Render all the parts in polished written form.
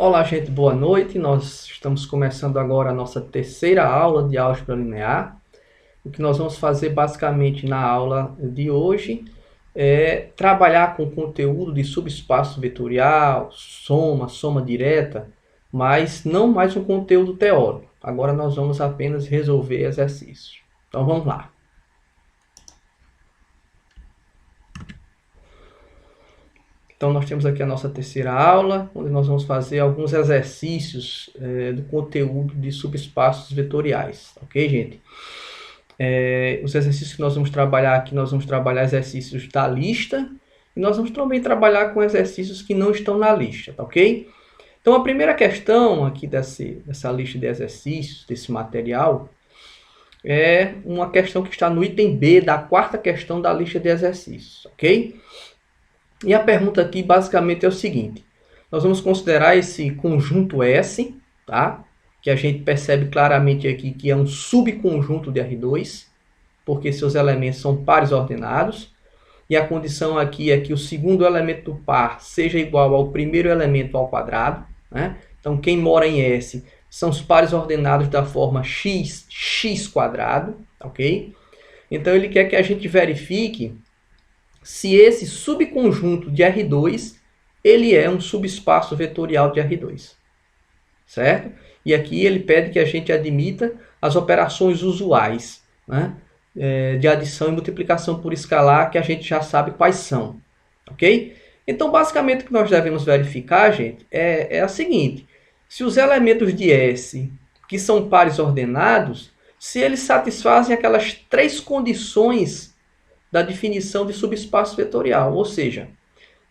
Olá, gente, boa noite. Nós estamos começando agora a nossa terceira aula de álgebra linear. O que nós vamos fazer basicamente na aula de hoje é trabalhar com conteúdo de subespaço vetorial, soma direta, mas não mais um conteúdo teórico. Agora nós vamos apenas resolver exercícios. Então vamos lá. Então, nós temos aqui a nossa terceira aula, onde nós vamos fazer alguns exercícios do conteúdo de subespaços vetoriais. Ok, gente? Os exercícios que nós vamos trabalhar aqui, nós vamos trabalhar exercícios da lista, e nós vamos também trabalhar com exercícios que não estão na lista, tá ok? Então, a primeira questão aqui dessa lista de exercícios, desse material, é uma questão que está no item B da quarta questão da lista de exercícios, ok? E a pergunta aqui basicamente é o seguinte: nós vamos considerar esse conjunto S, tá? Que a gente percebe claramente aqui que é um subconjunto de R2, porque seus elementos são pares ordenados. E a condição aqui é que o segundo elemento do par seja igual ao primeiro elemento ao quadrado, né? Então, quem mora em S são os pares ordenados da forma x quadrado, ok? Então, ele quer que a gente verifique se esse subconjunto de R2 ele é um subespaço vetorial de R2, certo? E aqui ele pede que a gente admita as operações usuais, né? De adição e multiplicação por escalar, que a gente já sabe quais são, ok? Então, basicamente, o que nós devemos verificar, gente, é a seguinte: se os elementos de S, que são pares ordenados, se eles satisfazem aquelas três condições da definição de subespaço vetorial, ou seja,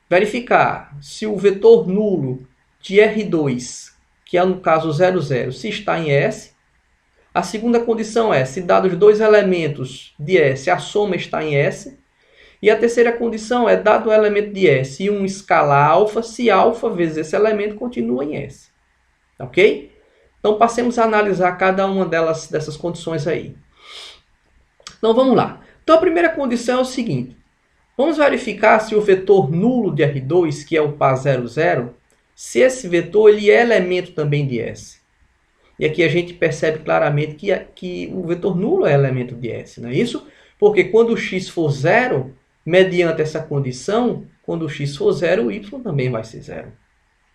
verificar se o vetor nulo de R2, que é no caso 0, 0, se está em S. A segunda condição é se dados dois elementos de S, a soma está em S. E a terceira condição é dado o elemento de S e um escalar alfa, se alfa vezes esse elemento continua em S. Ok? Então passemos a analisar cada uma dessas condições aí. Então vamos lá. Então a primeira condição é o seguinte: vamos verificar se o vetor nulo de R2, que é o par 0, 0, se esse vetor ele é elemento também de S. E aqui a gente percebe claramente que o vetor nulo é elemento de S, não é isso? Porque quando o x for 0, mediante essa condição, quando o x for 0, o y também vai ser 0.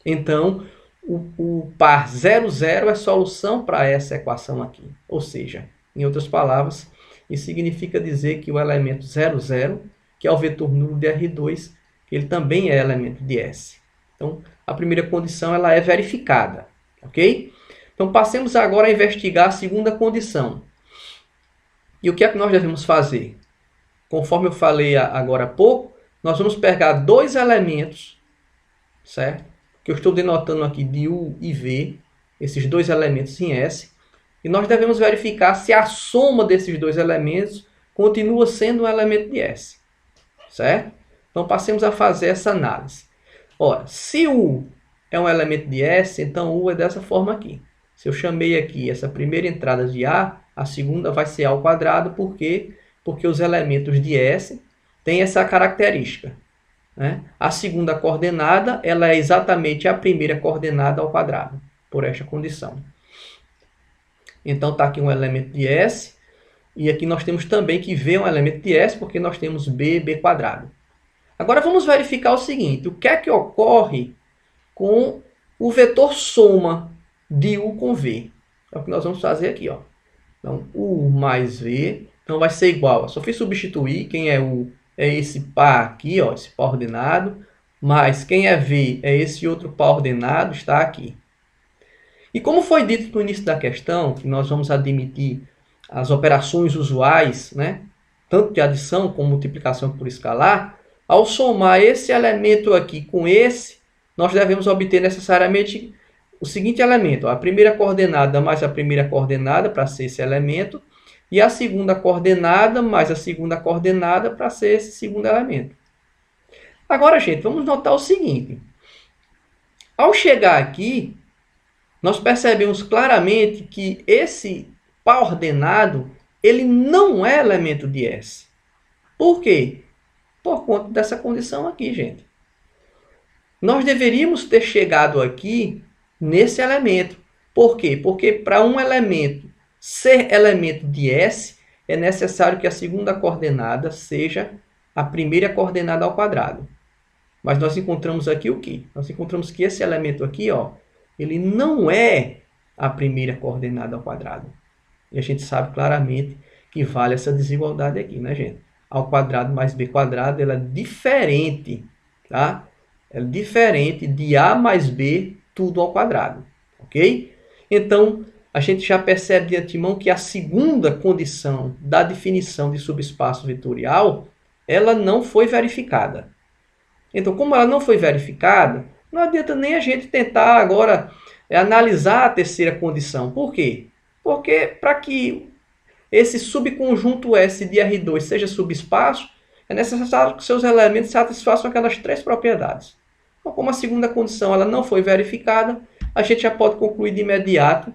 Então, o par 0, 0 é solução para essa equação aqui. Ou seja, em outras palavras, isso significa dizer que o elemento 0, 0, que é o vetor nulo de R2, ele também é elemento de S. Então, a primeira condição ela é verificada, ok? Então, passemos agora a investigar a segunda condição. E o que é que nós devemos fazer? Conforme eu falei agora há pouco, nós vamos pegar dois elementos, certo? Que eu estou denotando aqui de U e V, esses dois elementos em S, e nós devemos verificar se a soma desses dois elementos continua sendo um elemento de S, certo? Então, passemos a fazer essa análise. Ora, se U é um elemento de S, então U é dessa forma aqui. Se eu chamei aqui essa primeira entrada de A, a segunda vai ser A ao quadrado, por quê? Porque os elementos de S têm essa característica, né? A segunda coordenada ela é exatamente a primeira coordenada ao quadrado, por esta condição. Então está aqui um elemento de S, e aqui nós temos também que V é um elemento de S, porque nós temos B quadrado. Agora vamos verificar o seguinte: o que é que ocorre com o vetor soma de U com V? É o que nós vamos fazer aqui, ó. Então, U mais V, então vai ser igual. Eu só fiz substituir, quem é U é esse par aqui, ó, esse par ordenado, mais quem é V é esse outro par ordenado, está aqui. E como foi dito no início da questão, que nós vamos admitir as operações usuais, né, tanto de adição como multiplicação por escalar, ao somar esse elemento aqui com esse, nós devemos obter necessariamente o seguinte elemento: a primeira coordenada mais a primeira coordenada para ser esse elemento, e a segunda coordenada mais a segunda coordenada para ser esse segundo elemento. Agora, gente, vamos notar o seguinte: ao chegar aqui, nós percebemos claramente que esse par ordenado ele não é elemento de S. Por quê? Por conta dessa condição aqui, gente. Nós deveríamos ter chegado aqui nesse elemento. Por quê? Porque para um elemento ser elemento de S, é necessário que a segunda coordenada seja a primeira coordenada ao quadrado. Mas nós encontramos aqui o quê? Nós encontramos que esse elemento aqui, ó, ele não é a primeira coordenada ao quadrado. E a gente sabe claramente que vale essa desigualdade aqui, né, gente? A ao quadrado mais b quadrado, ela é diferente, tá? É diferente de a mais b tudo ao quadrado, ok? Então, a gente já percebe de antemão que a segunda condição da definição de subespaço vetorial, ela não foi verificada. Então, como ela não foi verificada, não adianta nem a gente tentar agora analisar a terceira condição. Por quê? Porque para que esse subconjunto S de R2 seja subespaço, é necessário que seus elementos satisfaçam aquelas três propriedades. Então, como a segunda condição ela não foi verificada, a gente já pode concluir de imediato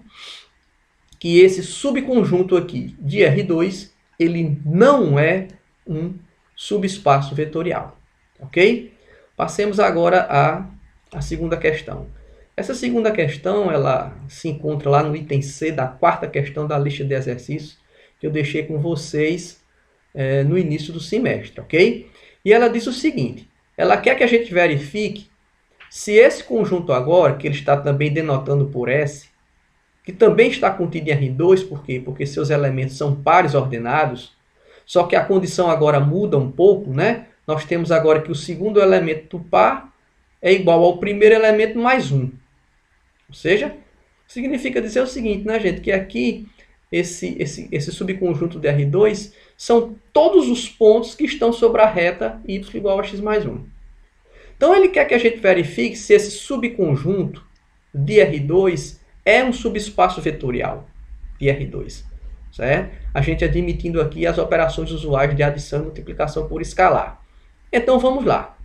que esse subconjunto aqui de R2, ele não é um subespaço vetorial. Ok? Passemos agora à segunda questão. Essa segunda questão ela se encontra lá no item C da quarta questão da lista de exercícios que eu deixei com vocês no início do semestre, ok? E ela diz o seguinte, ela quer que a gente verifique se esse conjunto agora, que ele está também denotando por S, que também está contido em R2, por quê? Porque seus elementos são pares ordenados, só que a condição agora muda um pouco, né? Nós temos agora que o segundo elemento do par é igual ao primeiro elemento mais 1. Ou seja, significa dizer o seguinte, né, gente? Que aqui, esse subconjunto de R2 são todos os pontos que estão sobre a reta y igual a x mais 1. Então, ele quer que a gente verifique se esse subconjunto de R2 é um subespaço vetorial de R2. Certo? A gente admitindo aqui as operações usuais de adição e multiplicação por escalar. Então, vamos lá.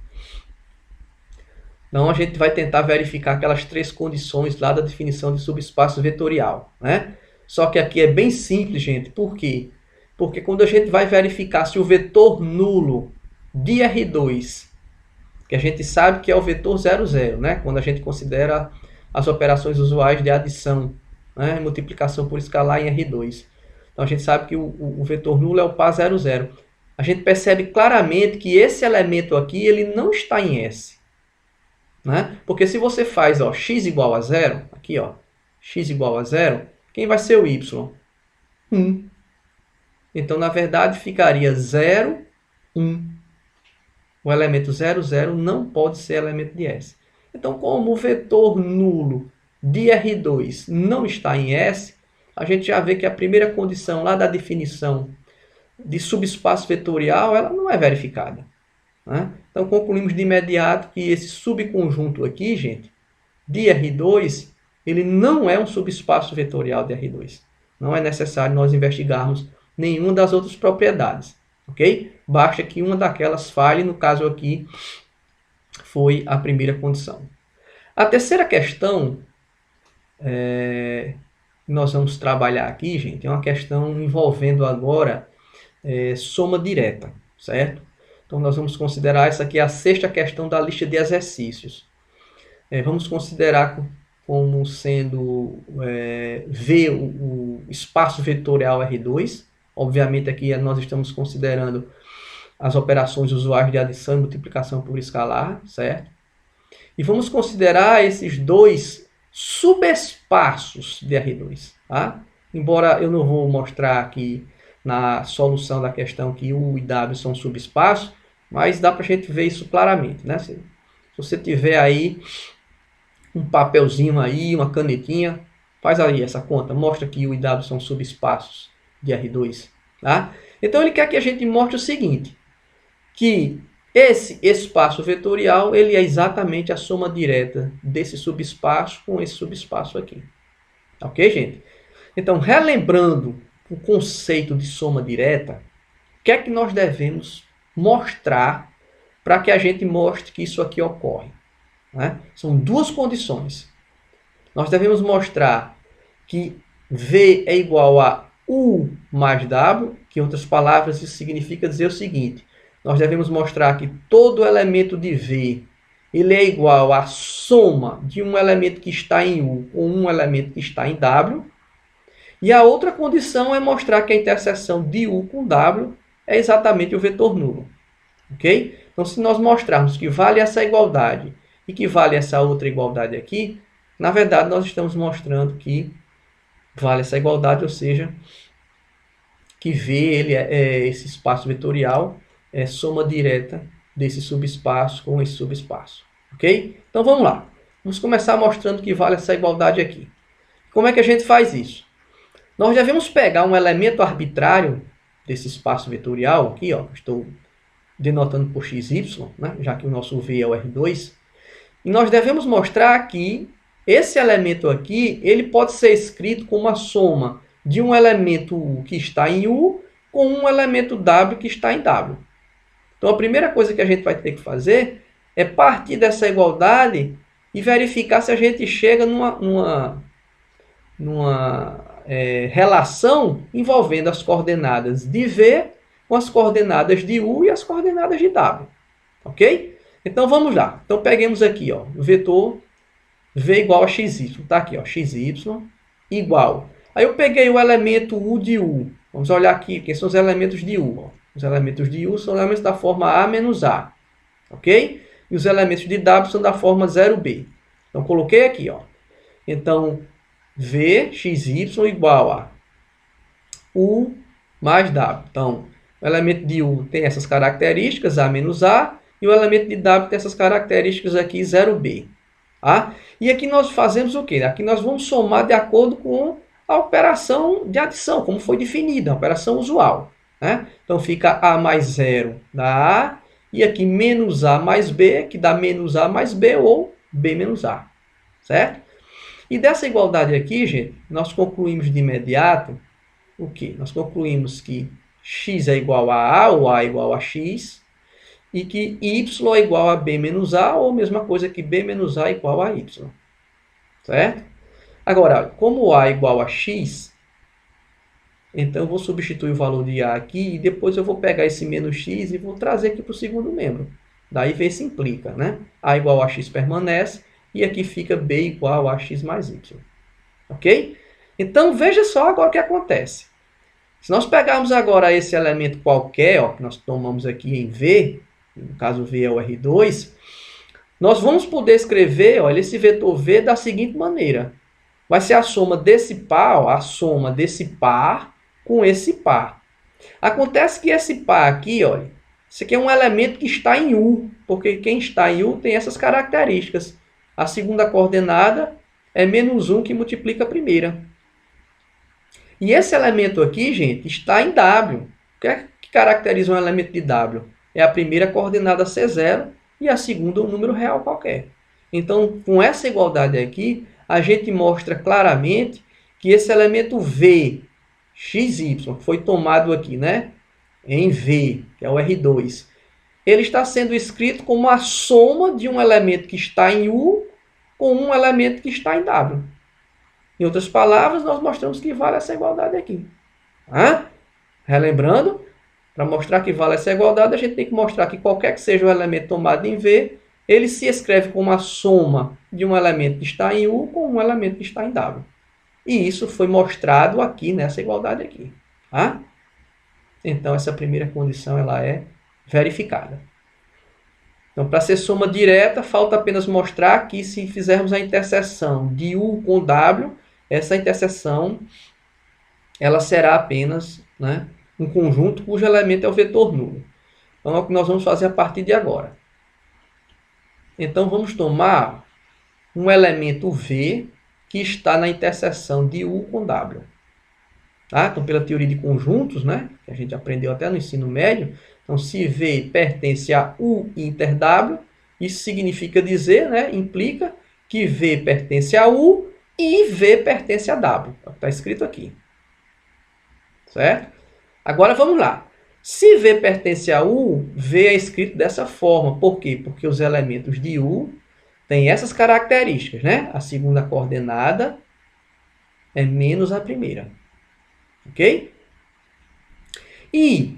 Então, a gente vai tentar verificar aquelas três condições lá da definição de subespaço vetorial, né? Só que aqui é bem simples, gente. Por quê? Porque quando a gente vai verificar se o vetor nulo de R2, que a gente sabe que é o vetor 0, 0, né? Quando a gente considera as operações usuais de adição, né? Multiplicação por escalar em R2. Então, a gente sabe que o vetor nulo é o par 0, 0. A gente percebe claramente que esse elemento aqui ele não está em S. Né? Porque se você faz ó, x igual a 0, aqui ó, x igual a 0, quem vai ser o y? 1. Então, na verdade, ficaria 0, 1. O elemento 0, 0 não pode ser elemento de S. Então, como o vetor nulo de R2 não está em S, a gente já vê que a primeira condição lá da definição de subespaço vetorial ela não é verificada. Né? Então, concluímos de imediato que esse subconjunto aqui, gente, de R2, ele não é um subespaço vetorial de R2. Não é necessário nós investigarmos nenhuma das outras propriedades. Ok? Basta que uma daquelas falhe, no caso aqui, foi a primeira condição. A terceira questão que nós vamos trabalhar aqui, gente, é uma questão envolvendo agora soma direta, certo? Então, nós vamos considerar essa aqui a sexta questão da lista de exercícios. Vamos considerar como sendo V o espaço vetorial R2. Obviamente, aqui nós estamos considerando as operações usuais de adição e multiplicação por escalar, certo? E vamos considerar esses dois subespaços de R2. Tá? Embora eu não vou mostrar aqui na solução da questão que U e W são subespaços, mas dá para a gente ver isso claramente. Né? Se você tiver aí um papelzinho aí, uma canetinha, faz aí essa conta, mostra que U e W são subespaços de R2. Tá? Então ele quer que a gente mostre o seguinte, que esse espaço vetorial ele é exatamente a soma direta desse subespaço com esse subespaço aqui. Ok, gente? Então, relembrando o conceito de soma direta, o que é que nós devemos mostrar para que a gente mostre que isso aqui ocorre? Né? São duas condições. Nós devemos mostrar que V é igual a U mais W, que em outras palavras isso significa dizer o seguinte, nós devemos mostrar que todo elemento de V ele é igual à soma de um elemento que está em U com um elemento que está em W. E a outra condição é mostrar que a interseção de U com W é exatamente o vetor nulo. Ok? Então, se nós mostrarmos que vale essa igualdade e que vale essa outra igualdade aqui, na verdade, nós estamos mostrando que vale essa igualdade, ou seja, que V esse espaço vetorial é soma direta desse subespaço com esse subespaço. Ok? Então vamos lá. Vamos começar mostrando que vale essa igualdade aqui. Como é que a gente faz isso? Nós devemos pegar um elemento arbitrário desse espaço vetorial aqui, ó, estou denotando por XY, né, já que o nosso V é o R2, e nós devemos mostrar que esse elemento aqui, ele pode ser escrito como a soma de um elemento U que está em U com um elemento W que está em W. Então, a primeira coisa que a gente vai ter que fazer é partir dessa igualdade e verificar se a gente chega numa relação envolvendo as coordenadas de V com as coordenadas de U e as coordenadas de W. Ok? Então, vamos lá. Então, peguemos aqui ó, o vetor V igual a XY. Está aqui, ó, XY igual. Aí eu peguei o elemento U de U. Vamos olhar aqui, quem são os elementos de U? Ó. Os elementos de U são elementos da forma A menos A. Ok? E os elementos de W são da forma 0B. Então, coloquei aqui. Ó. Então, V, XY igual a U mais W. Então, o elemento de U tem essas características, A menos A. E o elemento de W tem essas características aqui, 0B. Tá? E aqui nós fazemos o quê? Aqui nós vamos somar de acordo com a operação de adição, como foi definida, a operação usual. Né? Então, fica A mais 0 dá A, e aqui menos A mais B, que dá menos A mais B, ou B menos A. Certo? E dessa igualdade aqui, gente, nós concluímos de imediato o quê? Nós concluímos que x é igual a A, ou A é igual a x, e que y é igual a b menos a, ou a mesma coisa que b menos a é igual a y. Certo? Agora, como a é igual a x, então eu vou substituir o valor de a aqui, e depois eu vou pegar esse menos x e vou trazer aqui para o segundo membro. Daí V se implica, né? A igual a x permanece, e aqui fica b igual a x mais y. Ok? Então, veja só agora o que acontece. Se nós pegarmos agora esse elemento qualquer, ó, que nós tomamos aqui em V, no caso V é o R2, nós vamos poder escrever, olha, esse vetor V da seguinte maneira. Vai ser a soma desse par, ó, a soma desse par com esse par. Acontece que esse par aqui, olha, isso aqui é um elemento que está em U, porque quem está em U tem essas características. A segunda coordenada é menos 1 que multiplica a primeira. E esse elemento aqui, gente, está em W. O que é que caracteriza um elemento de W? É a primeira coordenada C0 e a segunda um número real qualquer. Então, com essa igualdade aqui, a gente mostra claramente que esse elemento V, XY, que foi tomado aqui, né, em V, que é o R2, ele está sendo escrito como a soma de um elemento que está em U com um elemento que está em W. Em outras palavras, nós mostramos que vale essa igualdade aqui. Relembrando, para mostrar que vale essa igualdade, a gente tem que mostrar que qualquer que seja o elemento tomado em V, ele se escreve como a soma de um elemento que está em U com um elemento que está em W. E isso foi mostrado aqui nessa igualdade aqui. Então, essa primeira condição ela é verificada. Então, para ser soma direta, falta apenas mostrar que se fizermos a interseção de U com W, essa interseção ela será apenas, né, um conjunto cujo elemento é o vetor nulo. Então, é o que nós vamos fazer a partir de agora. Então, vamos tomar um elemento V que está na interseção de U com W. Tá? Então, pela teoria de conjuntos, né, que a gente aprendeu até no ensino médio, então, se V pertence a U inter W, isso significa dizer, né, implica que V pertence a U e V pertence a W. É o que está escrito aqui. Certo? Agora vamos lá. Se V pertence a U, V é escrito dessa forma. Por quê? Porque os elementos de U têm essas características, né? A segunda coordenada é menos a primeira. Ok? E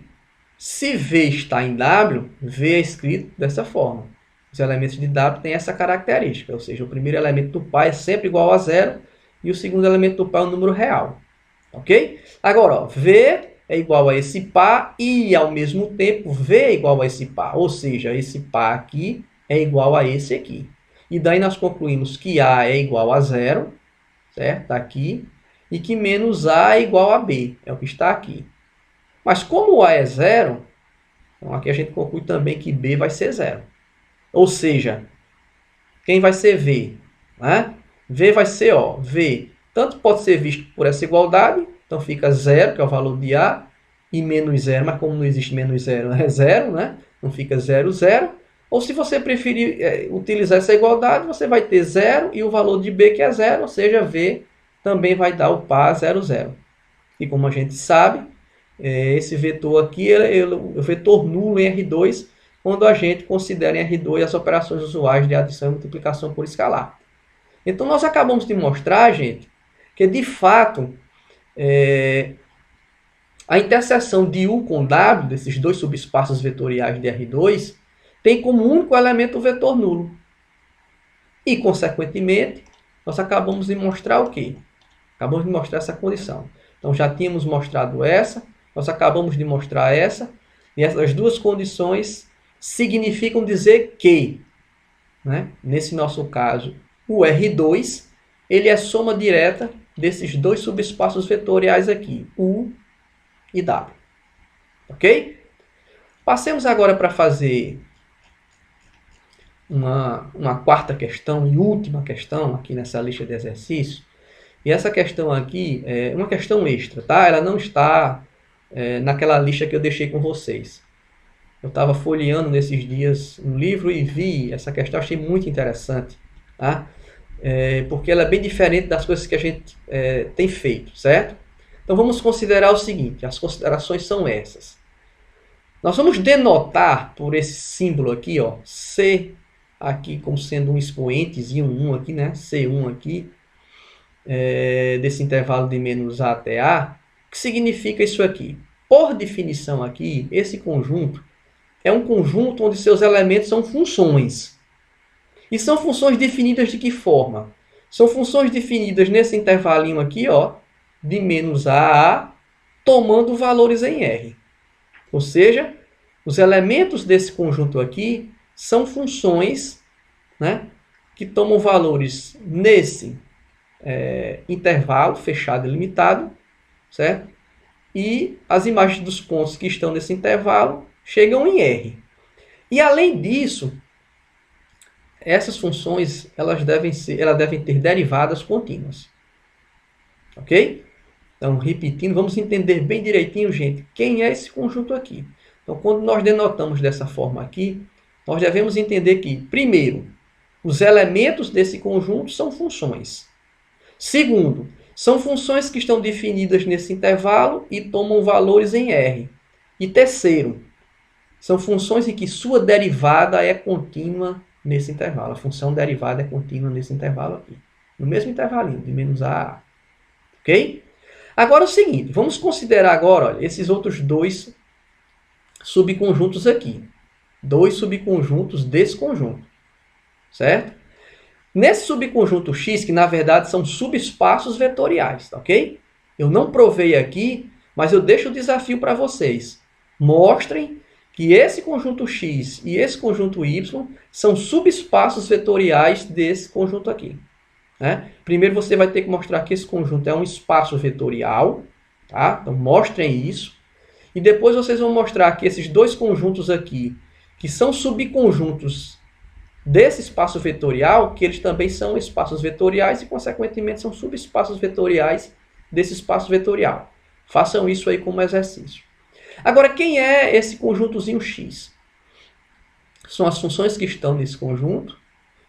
se V está em W, V é escrito dessa forma. Ou Os elementos de W têm essa característica, ou seja, o primeiro elemento do par é sempre igual a zero e o segundo elemento do par é um número real. Ok? Agora, ó, V é igual a esse par e, ao mesmo tempo, V é igual a esse par. Ou seja, esse par aqui é igual a esse aqui. E daí nós concluímos que A é igual a zero, certo? Está aqui. E que menos A é igual a B, é o que está aqui. Mas como A é zero, então aqui a gente conclui também que B vai ser zero. Ou seja, quem vai ser V? Né? V vai ser, ó, V tanto pode ser visto por essa igualdade, então fica zero, que é o valor de A, e menos zero, mas como não existe menos zero, é zero, né? Não fica zero, zero. Ou se você preferir utilizar essa igualdade, você vai ter zero e o valor de B que é zero, ou seja, V também vai dar o par 0, 0. E como a gente sabe, esse vetor aqui é o vetor nulo em R2, quando a gente considera em R2 as operações usuais de adição e multiplicação por escalar. Então, nós acabamos de mostrar, gente, que de fato a interseção de U com W, desses dois subespaços vetoriais de R2, tem como único elemento o vetor nulo. E, consequentemente, nós acabamos de mostrar o quê? Acabamos de mostrar essa condição. Então, já tínhamos mostrado essa, nós acabamos de mostrar essa, e essas duas condições significam dizer que, né, nesse nosso caso, o R2 ele é soma direta desses dois subespaços vetoriais aqui, U e W. Ok? Passemos agora para fazer uma quarta questão e última questão aqui nessa lista de exercícios. E essa questão aqui é uma questão extra, tá? Ela não está naquela lista que eu deixei com vocês. Eu estava folheando nesses dias um livro e vi essa questão, achei muito interessante, tá? Porque ela é bem diferente das coisas que a gente tem feito, certo? Então vamos considerar o seguinte, as considerações são essas. Nós vamos denotar por esse símbolo aqui, ó, C aqui como sendo um expoentezinho, 1 aqui, né? C1 aqui, desse intervalo de menos A até A. O que significa isso aqui? Por definição aqui, esse conjunto é um conjunto onde seus elementos são funções. E são funções definidas de que forma? São funções definidas nesse intervalinho aqui, ó, de menos A a A, tomando valores em R. Ou seja, os elementos desse conjunto aqui são funções, né, que tomam valores nesse intervalo fechado e limitado, certo? E as imagens dos pontos que estão nesse intervalo chegam em R. E além disso, essas funções elas devem ter derivadas contínuas. Ok? Então, repetindo, vamos entender bem direitinho, gente, quem é esse conjunto aqui. Então, quando nós denotamos dessa forma aqui, nós devemos entender que, primeiro, os elementos desse conjunto são funções. Segundo, são funções que estão definidas nesse intervalo e tomam valores em R. E terceiro, são funções em que sua derivada é contínua nesse intervalo. A função derivada é contínua nesse intervalo aqui. No mesmo intervalinho, de menos A a A. Ok? Agora é o seguinte, vamos considerar agora, olha, esses outros dois subconjuntos aqui. Dois subconjuntos desse conjunto. Certo? Nesse subconjunto X, que na verdade são subespaços vetoriais, tá, ok? Eu não provei aqui, mas eu deixo o desafio para vocês. Mostrem que esse conjunto X e esse conjunto Y são subespaços vetoriais desse conjunto aqui. Né? Primeiro você vai ter que mostrar que esse conjunto é um espaço vetorial. Tá? Então mostrem isso. E depois vocês vão mostrar que esses dois conjuntos aqui, que são subconjuntos desse espaço vetorial, que eles também são espaços vetoriais e, consequentemente, são subespaços vetoriais desse espaço vetorial. Façam isso aí como exercício. Agora, quem é esse conjuntozinho X? São as funções que estão nesse conjunto,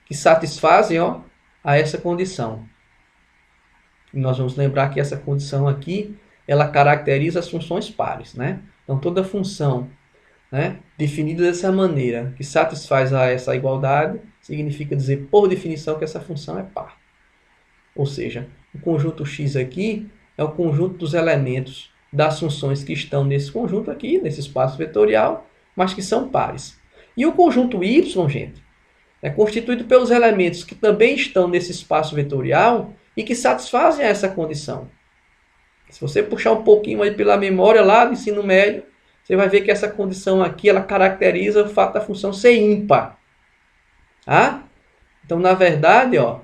que satisfazem, ó, a essa condição. E nós vamos lembrar que essa condição aqui, ela caracteriza as funções pares, né? Então, toda função, né, definida dessa maneira, que satisfaz a essa igualdade, significa dizer, por definição, que essa função é par. Ou seja, o conjunto X aqui é o conjunto dos elementos das funções que estão nesse conjunto aqui, nesse espaço vetorial, mas que são pares. E o conjunto Y, gente, é constituído pelos elementos que também estão nesse espaço vetorial e que satisfazem essa condição. Se você puxar um pouquinho aí pela memória lá do ensino médio, você vai ver que essa condição aqui, ela caracteriza o fato da função ser ímpar. Tá? Então, na verdade, ó, o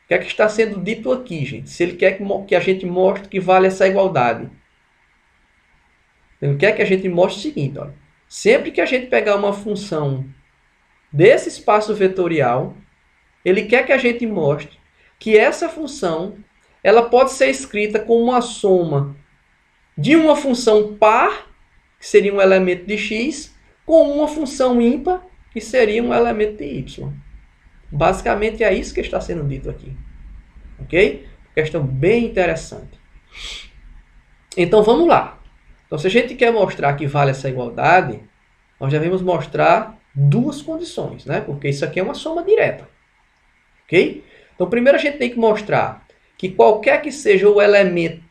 que é que está sendo dito aqui, gente? Se ele quer que a gente mostre que vale essa igualdade. Ele quer que a gente mostre o seguinte, ó, sempre que a gente pegar uma função desse espaço vetorial, ele quer que a gente mostre que essa função ela pode ser escrita como uma soma de uma função par, que seria um elemento de x, com uma função ímpar, que seria um elemento de y. Basicamente é isso que está sendo dito aqui. Ok? Questão bem interessante. Então vamos lá. Então se a gente quer mostrar que vale essa igualdade, nós devemos mostrar duas condições, né? Porque isso aqui é uma soma direta. Ok? Então primeiro a gente tem que mostrar que qualquer que seja o elemento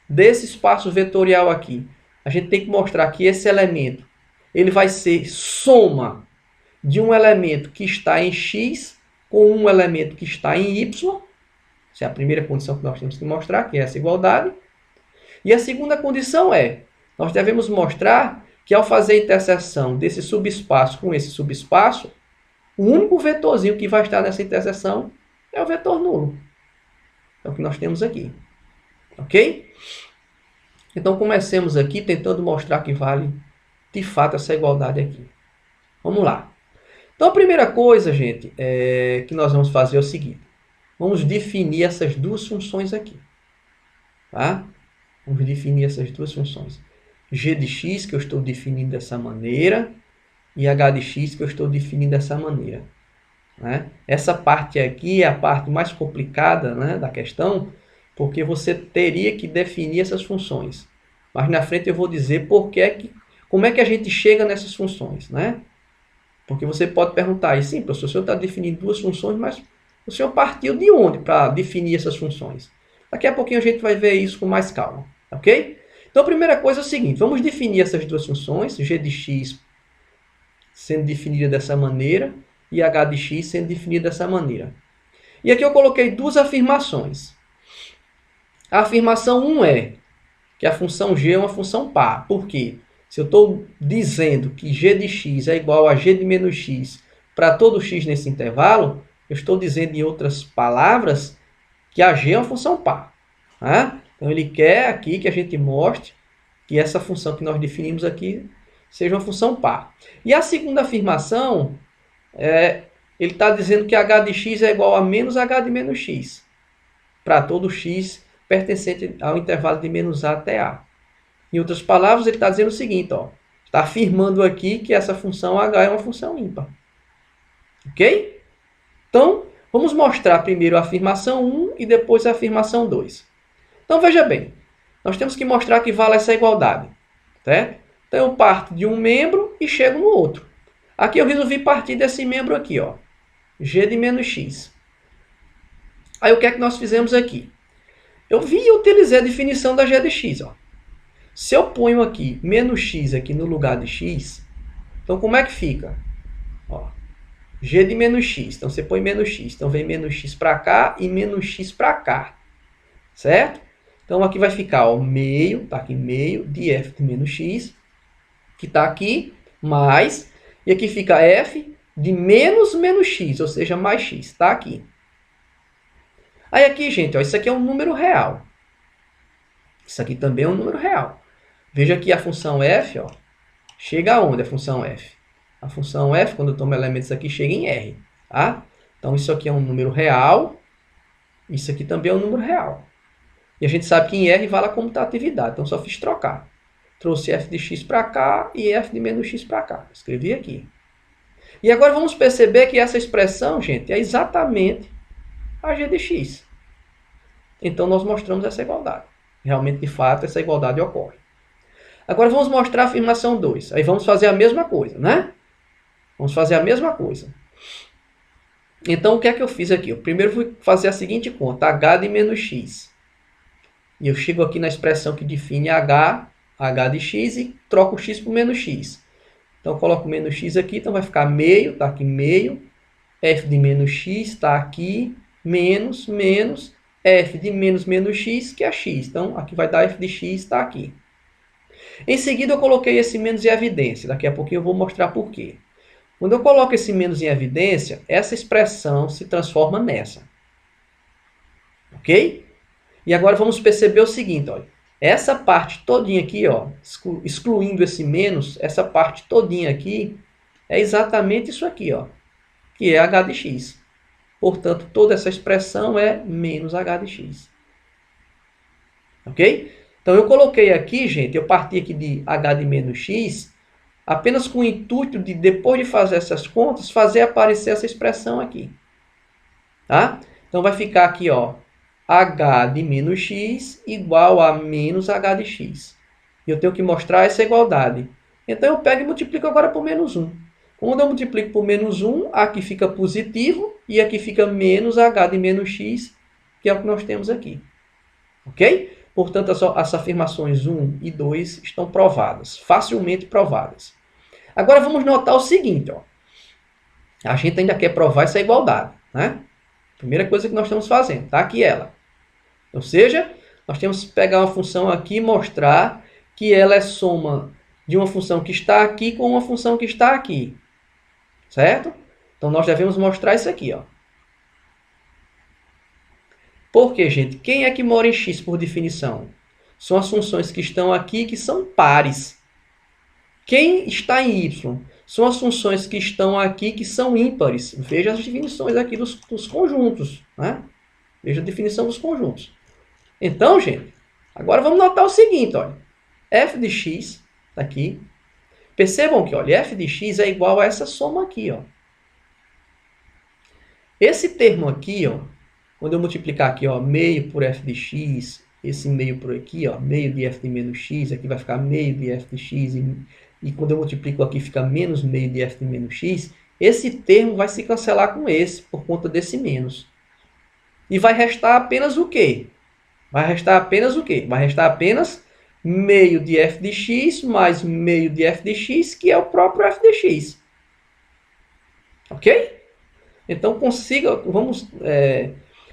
desse espaço vetorial aqui, a gente tem que mostrar que esse elemento ele vai ser soma de um elemento que está em x com um elemento que está em y. Essa é a primeira condição que nós temos que mostrar, que é essa igualdade. E a segunda condição é, nós devemos mostrar que ao fazer a interseção desse subespaço com esse subespaço, o único vetorzinho que vai estar nessa interseção é o vetor nulo. É o que nós temos aqui. Ok? Então comecemos aqui tentando mostrar que vale de fato essa igualdade aqui. Vamos lá. Então a primeira coisa, gente, que nós vamos fazer é o seguinte. Vamos definir essas duas funções aqui. Tá? Vamos definir essas duas funções. G de x, que eu estou definindo dessa maneira, e h de x, que eu estou definindo dessa maneira. Né? Essa parte aqui é a parte mais complicada, né, da questão, porque você teria que definir essas funções. Mas na frente eu vou dizer como é que a gente chega nessas funções. Né? Porque você pode perguntar, e sim, professor, o senhor está definindo duas funções, mas o senhor partiu de onde para definir essas funções? Daqui a pouquinho a gente vai ver isso com mais calma. Ok? Então a primeira coisa é o seguinte, vamos definir essas duas funções, g de x sendo definida dessa maneira, e h de x sendo definido dessa maneira. E aqui eu coloquei duas afirmações. A afirmação 1 é que a função g é uma função par. Por quê? Se eu estou dizendo que g de x é igual a g de menos x para todo x nesse intervalo, eu estou dizendo, em outras palavras, que a g é uma função par. Tá? Então ele quer aqui que a gente mostre que essa função que nós definimos aqui seja uma função par. E a segunda afirmação ele está dizendo que h de x é igual a menos h de menos x, para todo x pertencente ao intervalo de menos a até a. Em outras palavras, ele está dizendo o seguinte, ó, está afirmando aqui que essa função h é uma função ímpar. Ok? Então, vamos mostrar primeiro a afirmação 1 e depois a afirmação 2. Então, veja bem, nós temos que mostrar que vale essa igualdade. Certo? Então, eu parto de um membro e chego no outro. Aqui eu resolvi partir desse membro aqui, ó, g de menos x. Aí o que é que nós fizemos aqui? Eu vi e utilizei a definição da g de x. Ó. Se eu ponho aqui menos x aqui no lugar de x, então como é que fica? Ó, g de menos x. Então você põe menos x. Então vem menos x para cá e menos x para cá. Certo? Então aqui vai ficar ó, meio, tá aqui meio de f de menos x, que está aqui, mais... E aqui fica f de menos x, ou seja, mais x. Está aqui. Aí aqui, gente, ó, isso aqui é um número real. Isso aqui também é um número real. Veja que a função f, ó, chega aonde a função f? A função f, quando eu tomo elementos aqui, chega em r. Tá? Então, isso aqui é um número real. Isso aqui também é um número real. E a gente sabe que em r vale a comutatividade. Então, só fiz trocar. Trouxe f de x para cá e f de menos x para cá. Escrevi aqui. E agora vamos perceber que essa expressão, gente, é exatamente a g de x. Então nós mostramos essa igualdade. Realmente, de fato, essa igualdade ocorre. Agora vamos mostrar a afirmação 2. Aí vamos fazer a mesma coisa, né? Vamos fazer a mesma coisa. Então o que é que eu fiz aqui? Eu primeiro fui fazer a seguinte conta, h de menos x. E eu chego aqui na expressão que define h de x e troco x por menos x. Então, eu coloco menos x aqui, então vai ficar meio, está aqui meio. F de menos x está aqui, menos, menos, f de menos menos x, que é x. Então, aqui vai dar f de x, está aqui. Em seguida, eu coloquei esse menos em evidência. Daqui a pouquinho eu vou mostrar por quê. Quando eu coloco esse menos em evidência, essa expressão se transforma nessa. Ok? E agora vamos perceber o seguinte, olha. Essa parte todinha aqui, ó, excluindo esse menos, essa parte todinha aqui é exatamente isso aqui, ó, que é h de x. Portanto, toda essa expressão é menos h de x. Ok? Então, eu coloquei aqui, gente, eu parti aqui de h de menos x, apenas com o intuito de, depois de fazer essas contas, fazer aparecer essa expressão aqui. Tá? Então, vai ficar aqui, ó, h de menos x igual a menos h de x. E eu tenho que mostrar essa igualdade. Então, eu pego e multiplico agora por menos 1. Quando eu multiplico por menos 1, aqui fica positivo e aqui fica menos h de menos x, que é o que nós temos aqui. Ok? Portanto, as afirmações 1 e 2 estão provadas, facilmente provadas. Agora vamos notar o seguinte, ó. A gente ainda quer provar essa igualdade, né? Primeira coisa que nós estamos fazendo, tá aqui ela. Ou seja, nós temos que pegar uma função aqui e mostrar que ela é soma de uma função que está aqui com uma função que está aqui. Certo? Então, nós devemos mostrar isso aqui, ó. Por quê, gente? Quem é que mora em x por definição? São as funções que estão aqui que são pares. Quem está em y? São as funções que estão aqui que são ímpares. Veja as definições aqui dos conjuntos. Né? Veja a definição dos conjuntos. Então, gente, agora vamos notar o seguinte, olha. F de x, tá aqui. Percebam que, olha, f de x é igual a essa soma aqui, ó. Esse termo aqui, ó, quando eu multiplicar aqui, ó, meio por f de x, esse meio por aqui, ó, meio de f de menos x, aqui vai ficar meio de f de x, e quando eu multiplico aqui fica menos meio de f de menos x, esse termo vai se cancelar com esse, por conta desse menos. E vai restar apenas o quê? Vai restar apenas o quê? Vai restar apenas meio de f de x mais meio de f de x, que é o próprio f de x. Ok? Então, vamos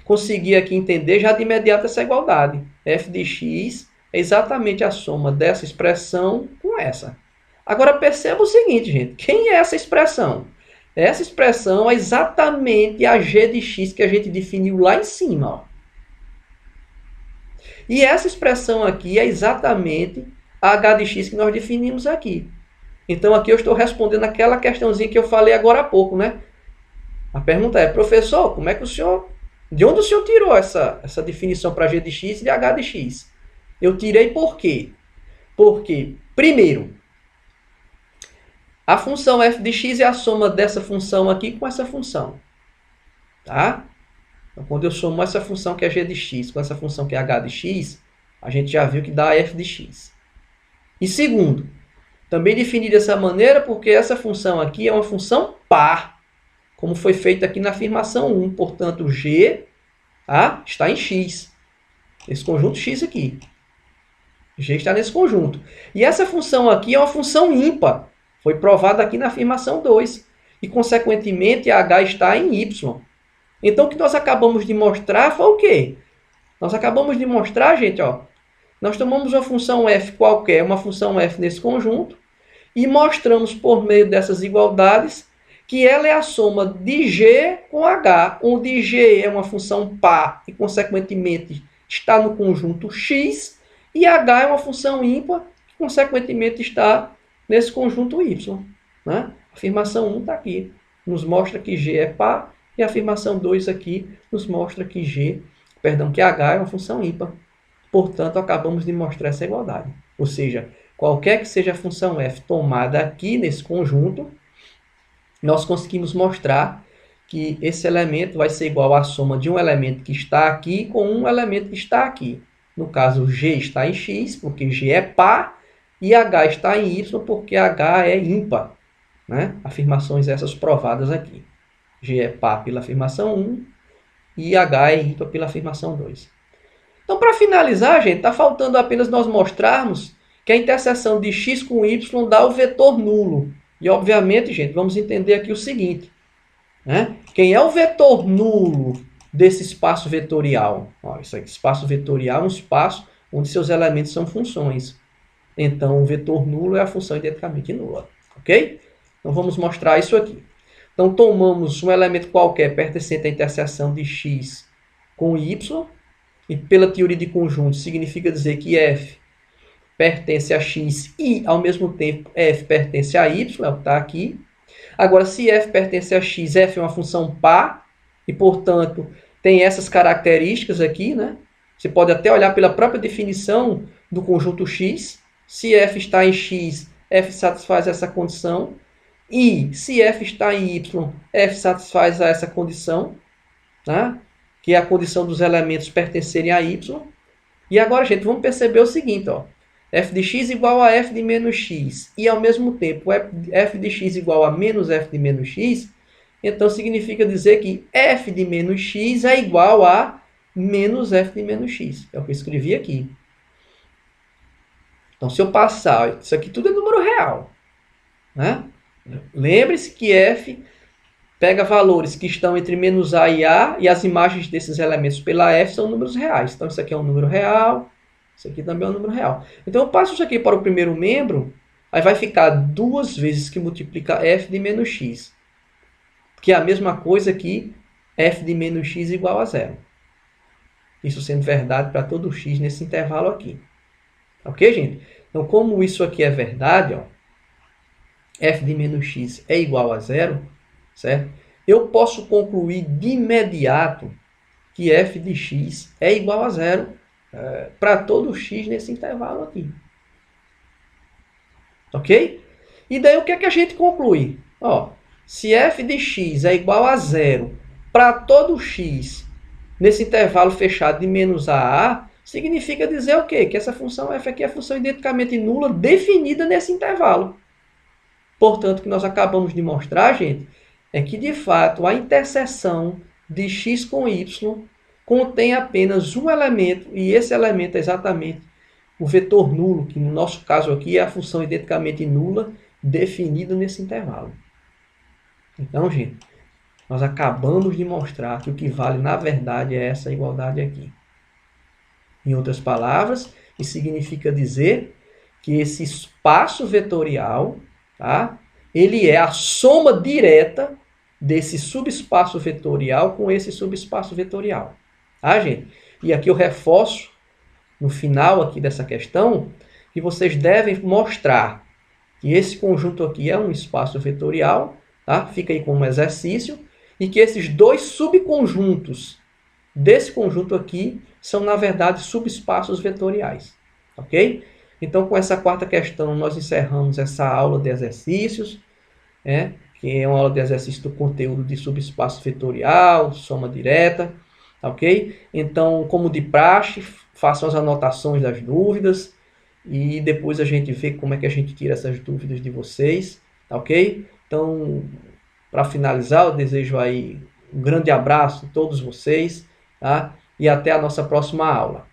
conseguir aqui entender já de imediato essa igualdade. F de x é exatamente a soma dessa expressão com essa. Agora, perceba o seguinte, gente. Quem é essa expressão? Essa expressão é exatamente a g de x que a gente definiu lá em cima, ó. E essa expressão aqui é exatamente a h de x que nós definimos aqui. Então, aqui eu estou respondendo aquela questãozinha que eu falei agora há pouco, né? A pergunta é, professor, como é que de onde o senhor tirou essa definição para g de x e de h de x? Eu tirei por quê? Porque, primeiro, a função f de x é a soma dessa função aqui com essa função. Tá? Então, quando eu somo essa função que é g de x com essa função que é h de x, a gente já viu que dá f de x. E segundo, também defini dessa maneira porque essa função aqui é uma função par, como foi feito aqui na afirmação 1. Portanto, g está em x. Esse conjunto x aqui. G está nesse conjunto. E essa função aqui é uma função ímpar. Foi provada aqui na afirmação 2. E, consequentemente, h está em y. Então, o que nós acabamos de mostrar foi o quê? Nós acabamos de mostrar, gente, ó. Nós tomamos uma função f qualquer, uma função f nesse conjunto, e mostramos por meio dessas igualdades que ela é a soma de g com h, onde g é uma função par e, consequentemente, está no conjunto x, e h é uma função ímpar que, consequentemente, está nesse conjunto y. Né? A afirmação 1 está aqui, nos mostra que g é par, e a afirmação 2 aqui nos mostra que que h é uma função ímpar. Portanto, acabamos de mostrar essa igualdade. Ou seja, qualquer que seja a função f tomada aqui nesse conjunto, nós conseguimos mostrar que esse elemento vai ser igual à soma de um elemento que está aqui com um elemento que está aqui. No caso, g está em x, porque g é par, e h está em y, porque h é ímpar. Né? Afirmações essas provadas aqui. G é par pela afirmação 1 e h é ímpar pela afirmação 2. Então, para finalizar, gente, está faltando apenas nós mostrarmos que a interseção de x com y dá o vetor nulo. E, obviamente, gente, vamos entender aqui o seguinte, né? Quem é o vetor nulo desse espaço vetorial? Ó, isso aqui, espaço vetorial é um espaço onde seus elementos são funções. Então, o vetor nulo é a função identicamente nula. Ok? Então, vamos mostrar isso aqui. Então, tomamos um elemento qualquer pertencente à interseção de x com y, e pela teoria de conjuntos significa dizer que f pertence a x e, ao mesmo tempo, f pertence a y, é o que está aqui. Agora, se f pertence a x, f é uma função par, e, portanto, tem essas características aqui, né? Você pode até olhar pela própria definição do conjunto x. Se f está em x, f satisfaz essa condição. E se f está em y, f satisfaz a essa condição, tá? Que é a condição dos elementos pertencerem a y. E agora, gente, vamos perceber o seguinte, ó. F de x igual a f de menos x. E, ao mesmo tempo, f de x igual a menos f de menos x. Então, significa dizer que f de menos x é igual a menos f de menos x. É o que eu escrevi aqui. Então, se eu passar... Isso aqui tudo é número real, né? Lembre-se que f pega valores que estão entre menos a e a, e as imagens desses elementos pela f são números reais. Então, isso aqui é um número real, isso aqui também é um número real. Então, eu passo isso aqui para o primeiro membro, aí vai ficar 2 vezes que multiplica f de menos x, que é a mesma coisa que f de menos x igual a zero. Isso sendo verdade para todo x nesse intervalo aqui. Ok, gente? Então, como isso aqui é verdade, ó, f de menos x é igual a zero, certo? Eu posso concluir de imediato que f de x é igual a zero para todo x nesse intervalo aqui. Ok? E daí o que é que a gente conclui? Ó, se f de x é igual a zero para todo x nesse intervalo fechado de menos a, significa dizer o quê? Que essa função f aqui é a função identicamente nula definida nesse intervalo. Portanto, o que nós acabamos de mostrar, gente, é que, de fato, a interseção de x com y contém apenas um elemento, e esse elemento é exatamente o vetor nulo, que no nosso caso aqui é a função identicamente nula definida nesse intervalo. Então, gente, nós acabamos de mostrar que o que vale, na verdade, é essa igualdade aqui. Em outras palavras, isso significa dizer que esse espaço vetorial, tá? Ele é a soma direta desse subespaço vetorial com esse subespaço vetorial. Tá, gente? E aqui eu reforço, no final aqui dessa questão, que vocês devem mostrar que esse conjunto aqui é um espaço vetorial, tá? Fica aí como exercício, e que esses dois subconjuntos desse conjunto aqui são, na verdade, subespaços vetoriais. Ok? Então, com essa quarta questão, nós encerramos essa aula de exercícios, que é uma aula de exercício do conteúdo de subespaço vetorial, soma direta, ok? Então, como de praxe, façam as anotações das dúvidas e depois a gente vê como é que a gente tira essas dúvidas de vocês, ok? Então, para finalizar, eu desejo aí um grande abraço a todos vocês, tá? E até a nossa próxima aula.